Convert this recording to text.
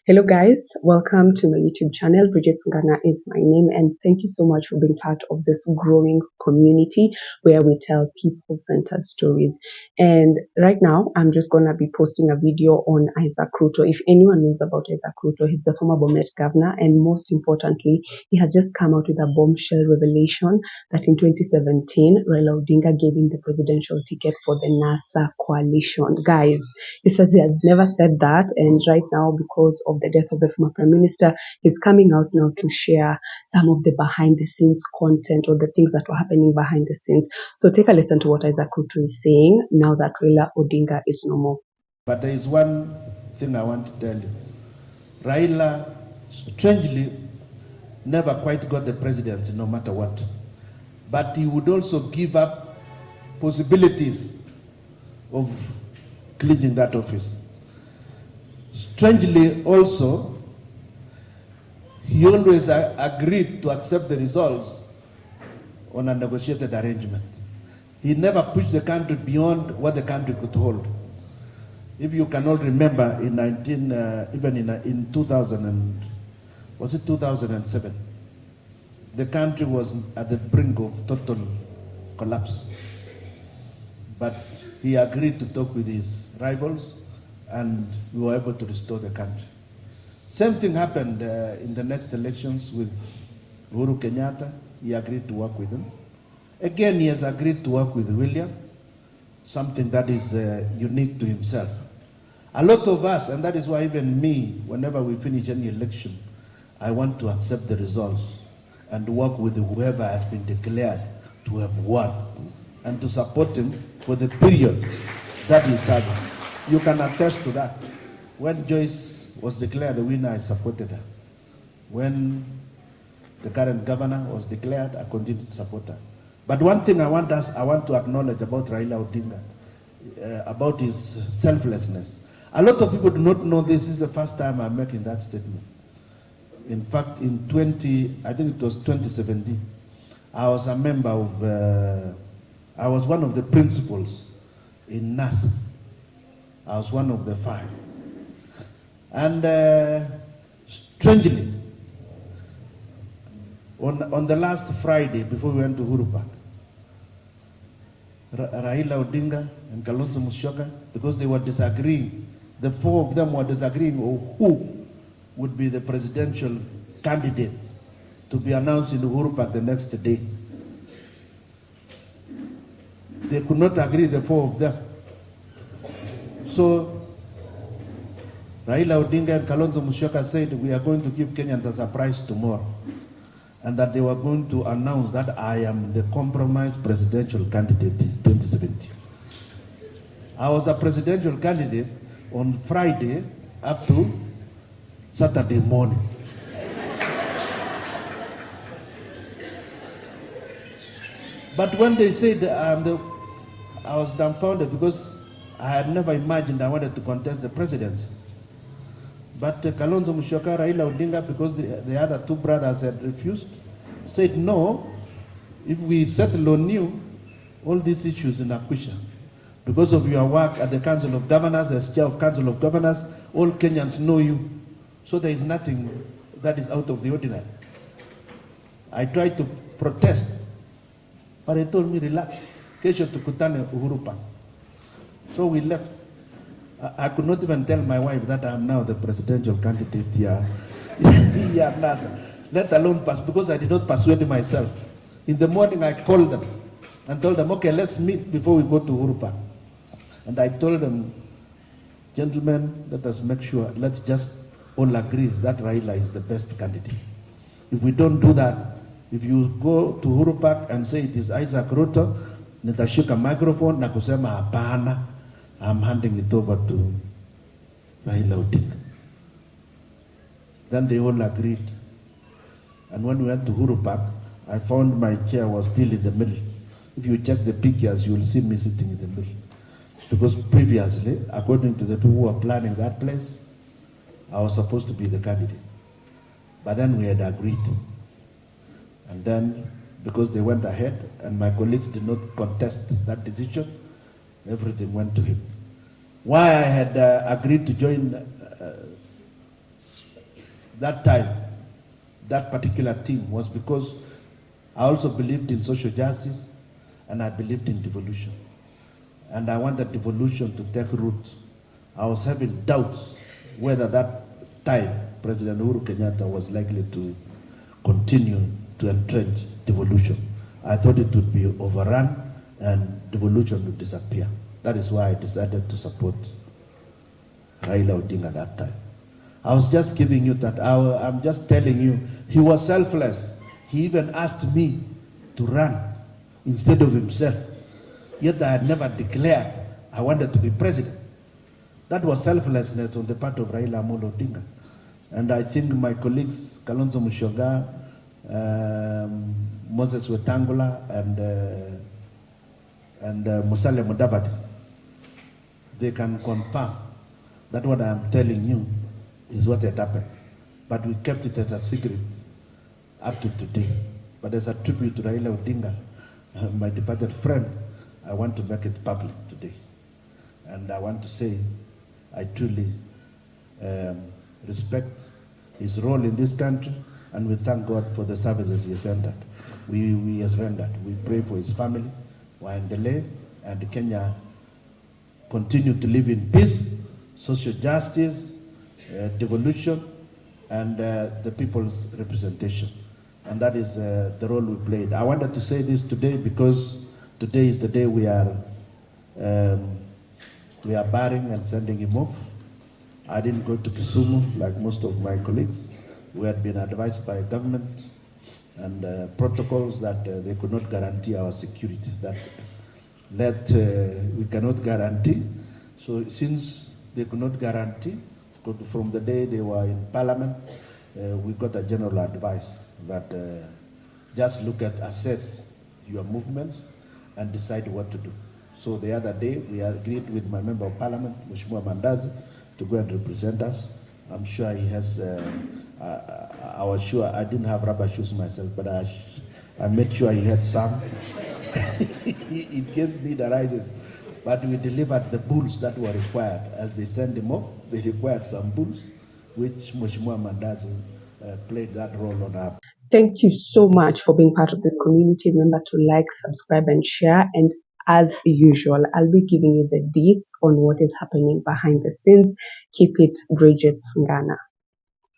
Hello guys, welcome to my YouTube channel. Bridget Ngana is my name, and thank you so much for being part of this growing community where we tell people-centered stories. And right now, I'm just going to be posting a video on Isaac Rutto. If anyone knows about Isaac Rutto, he's the former Bomet governor, and most importantly, he has just come out with a bombshell revelation that in 2017, Raila Odinga gave him the presidential ticket for the NASA coalition. Guys, he says he has never said that, and right now, because of the death of the former prime minister, he's coming out now to share some of the behind the scenes content or the things that were happening behind the scenes. So take a listen to what Isaac Rutto is saying now that Raila Odinga is no more. But there is one thing I want to tell you. Raila, strangely, never quite got the presidency no matter what. But he would also give up possibilities of clinching that office. Strangely also, he always agreed to accept the results on a negotiated arrangement. He never pushed the country beyond what the country could hold. If you can all remember, in 2007, the country was at the brink of total collapse. But he agreed to talk with his rivals, and we were able to restore the country. Same thing happened in the next elections with Uhuru Kenyatta. He agreed to work with him. Again, he has agreed to work with William, something that is unique to himself. A lot of us, and that is why even me, whenever we finish any election, I want to accept the results and work with whoever has been declared to have won and to support him for the period that he's serving. You can attest to that. When Joyce was declared the winner, I supported her. When the current governor was declared, I continued to support her. But one thing I want to acknowledge about Raila Odinga, about his selflessness. A lot of people do not know this. This is the first time I'm making that statement. In fact, in 2017, I was a member of, I was one of the principals in NASA. I was one of the 5. And strangely, on the last Friday before we went to Uhuru Park, Raila Odinga and Kalonzo Musyoka, because they were disagreeing, the 4 of them were disagreeing on who would be the presidential candidate to be announced in Uhuru Park the next day. They could not agree, the 4 of them. So Raila Odinga and Kalonzo Musyoka said, we are going to give Kenyans a surprise tomorrow, and that they were going to announce that I am the compromised presidential candidate in 2017. I was a presidential candidate on Friday up to Saturday morning. But when they said I was dumbfounded because I had never imagined I wanted to contest the presidency. But Kalonzo Musyoka, Raila Odinga, because the other 2 brothers had refused, said no, if we settle on you, all these issues in Akwisha, because of your work at the Council of Governors, as chair of Council of Governors, all Kenyans know you. So there is nothing that is out of the ordinary. I tried to protest, but they told me, relax, kesho tukutane Uhuru Park. So we left. I could not even tell my wife that I am now the presidential candidate here. Let alone pass, because I did not persuade myself. In the morning I called them and told them, okay, let's meet before we go to Uhuru Park. And I told them, gentlemen, let us make sure, let's just all agree that Raila is the best candidate. If we don't do that, if you go to Uhuru Park and say it is Isaac Rutto, nitashika microphone na kusema hapana, I'm handing it over to Raila Odinga. Then they all agreed. And when we went to Uhuru Park, I found my chair was still in the middle. If you check the pictures, you will see me sitting in the middle. Because previously, according to the people who were planning that place, I was supposed to be the candidate. But then we had agreed. And then, because they went ahead and my colleagues did not contest that decision, everything went to him. Why I had agreed to join that time, that particular team, was because I also believed in social justice and I believed in devolution. And I wanted devolution to take root. I was having doubts whether that time President Uhuru Kenyatta was likely to continue to entrench devolution. I thought it would be overrun and devolution would disappear. That is why I decided to support Raila Odinga that time. I was just giving you that. I'm just telling you, he was selfless. He even asked me to run instead of himself. Yet I had never declared I wanted to be president. That was selflessness on the part of Raila Amolo Odinga. And I think my colleagues, Kalonzo Musyoka, Moses Wetangula, and Musalia Mudavadi, they can confirm that what I am telling you is what had happened. But we kept it as a secret up to today. But as a tribute to Raila Odinga, my departed friend, I want to make it public today. And I want to say, I truly respect his role in this country, and we thank God for the services he has rendered. We has rendered. We pray for his family, waendelee, and Kenya continue to live in peace, social justice, devolution, and the people's representation. And that is the role we played. I wanted to say this today because today is the day we are burying and sending him off. I didn't go to Kisumu like most of my colleagues. We had been advised by government and protocols that they could not guarantee our security, that we cannot guarantee. So since they could not guarantee, from the day they were in Parliament, we got a general advice that just assess your movements and decide what to do. So the other day, we agreed with my member of Parliament, Mheshimiwa Mandazi, to go and represent us. I'm sure he has, I was sure, I didn't have rubber shoes myself, but I made sure he had some in case need arises. But we delivered the bulls that were required. As they sent him off, they required some bulls, which Mheshimiwa Mandazi played that role on our. Thank you so much for being part of this community. Remember to like, subscribe, and share. And as usual, I'll be giving you the deets on what is happening behind the scenes. Keep it Bridget Ngana.